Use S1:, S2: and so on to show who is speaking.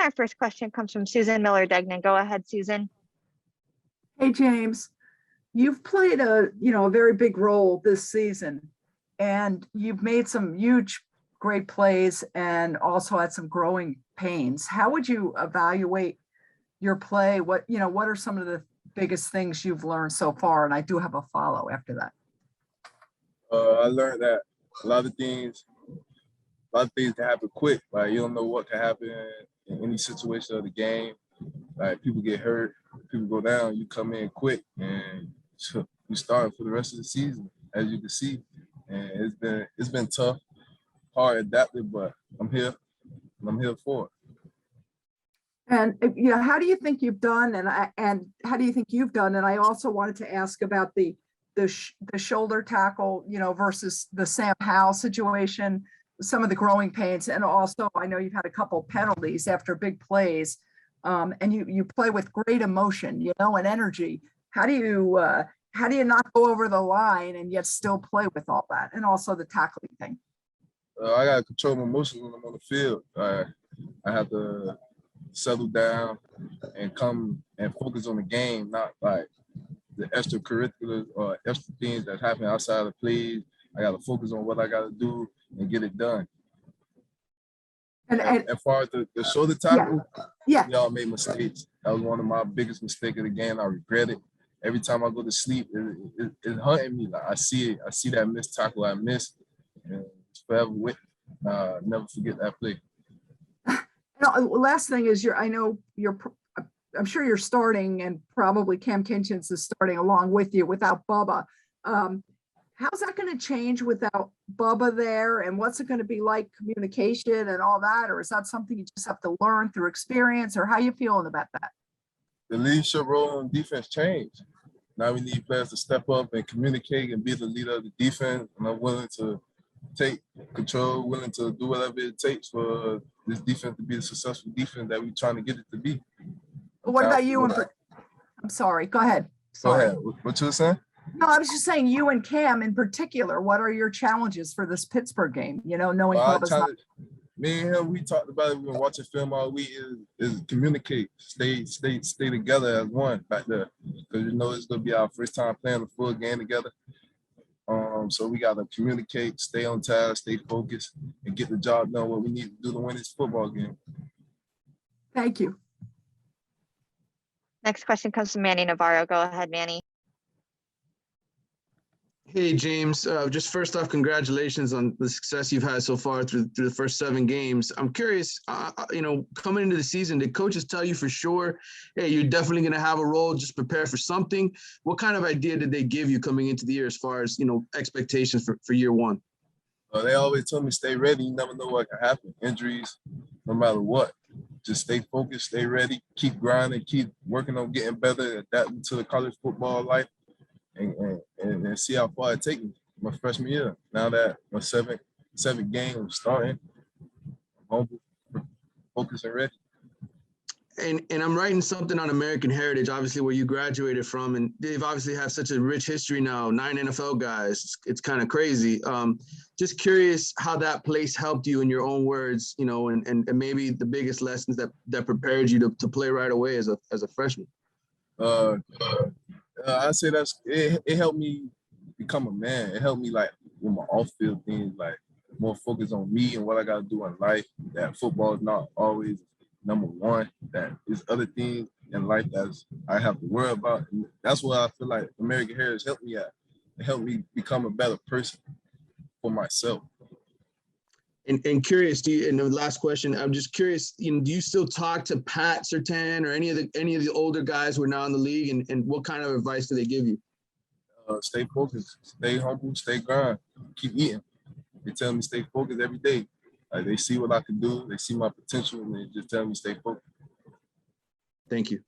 S1: our first question comes from Susan Miller-Degnan. Go ahead, Susan.
S2: Hey, James, you've played a very big role this season, and you've made some huge, great plays and also had some growing pains. How would you evaluate your play? What are some of the biggest things you've learned so far? And I do have a follow after that.
S3: I learned that a lot of things can happen quick. Like, you don't know what can happen in any situation of the game. Like, people get hurt, people go down, you come in quick, and you start for the rest of the season, as you can see. And it's been tough, hard adapted, but I'm here, and I'm here for it.
S2: And how do you think you've done? And how do you think you've done? And I also wanted to ask about the shoulder tackle, versus the Sam Howell situation, some of the growing pains, and also I know you've had a couple penalties after big plays, and you play with great emotion, and energy. How do you not go over the line and yet still play with all that, and also the tackling thing?
S3: I gotta control my emotions when I'm on the field. I have to settle down and come and focus on the game, not like the extracurriculars or extra things that happen outside of the plays. I got to focus on what I got to do and get it done. And as far as the shoulder tackle, y'all made mistakes. That was one of my biggest mistakes of the game. I regret it. Every time I go to sleep, it's hunting me. Like, I see it. I see that missed tackle I missed, and it's forever with me. Never forget that play.
S2: Last thing is, I'm sure you're starting, and probably Cam Kinchens is starting along with you without Bubba. How's that going to change without Bubba there? And what's it going to be like, communication and all that? Or is that something you just have to learn through experience? Or how are you feeling about that?
S3: The leadership role in defense changed. Now we need players to step up and communicate and be the leader of the defense. And I'm willing to take control, willing to do whatever it takes for this defense to be a successful defense that we're trying to get it to be.
S2: What about you? I'm sorry. Go ahead. Sorry.
S3: Go ahead. What you were saying?
S2: No, I was just saying, you and Cam in particular, what are your challenges for this Pittsburgh game? Knowing Bubba's not.
S3: Me and him, we talked about it. We've been watching film all week. Is communicate, stay together as one back there, because it's gonna be our first time playing a full game together. So we gotta communicate, stay on task, stay focused, and get the job done. What we need to do to win this football game.
S2: Thank you.
S1: Next question comes from Manny Navarro. Go ahead, Manny.
S4: Hey, James, just first off, congratulations on the success you've had so far through the first 7 games. I'm curious, coming into the season, did coaches tell you for sure, hey, you're definitely going to have a role, just prepare for something? What kind of idea did they give you coming into the year as far as, expectations for year one?
S3: They always told me, stay ready. You never know what can happen. Injuries, no matter what. Just stay focused, stay ready, keep grinding, keep working on getting better, adapting to the college football life. And see how far it takes me my freshman year. Now that my seventh game I'm starting, I'm humble, focused and ready.
S4: And I'm writing something on American Heritage, obviously where you graduated from, and they've obviously have such a rich history now, 9 NFL guys. It's kind of crazy. Just curious how that place helped you in your own words, and maybe the biggest lessons that prepared you to play right away as a freshman.
S3: I say it helped me become a man. It helped me like with my off-field things, like more focus on me and what I got to do in life. That football is not always number one. That there's other things in life that I have to worry about. And that's what I feel like American Heritage helped me at. It helped me become a better person for myself.
S4: And curious, and the last question, I'm just curious, do you still talk to Pat Surtain or any of the older guys who are now in the league, and what kind of advice do they give you?
S3: Stay focused, stay humble, stay grind, keep eating. They tell me stay focused every day. Like, they see what I can do, they see my potential, and they just tell me stay focused.
S4: Thank you.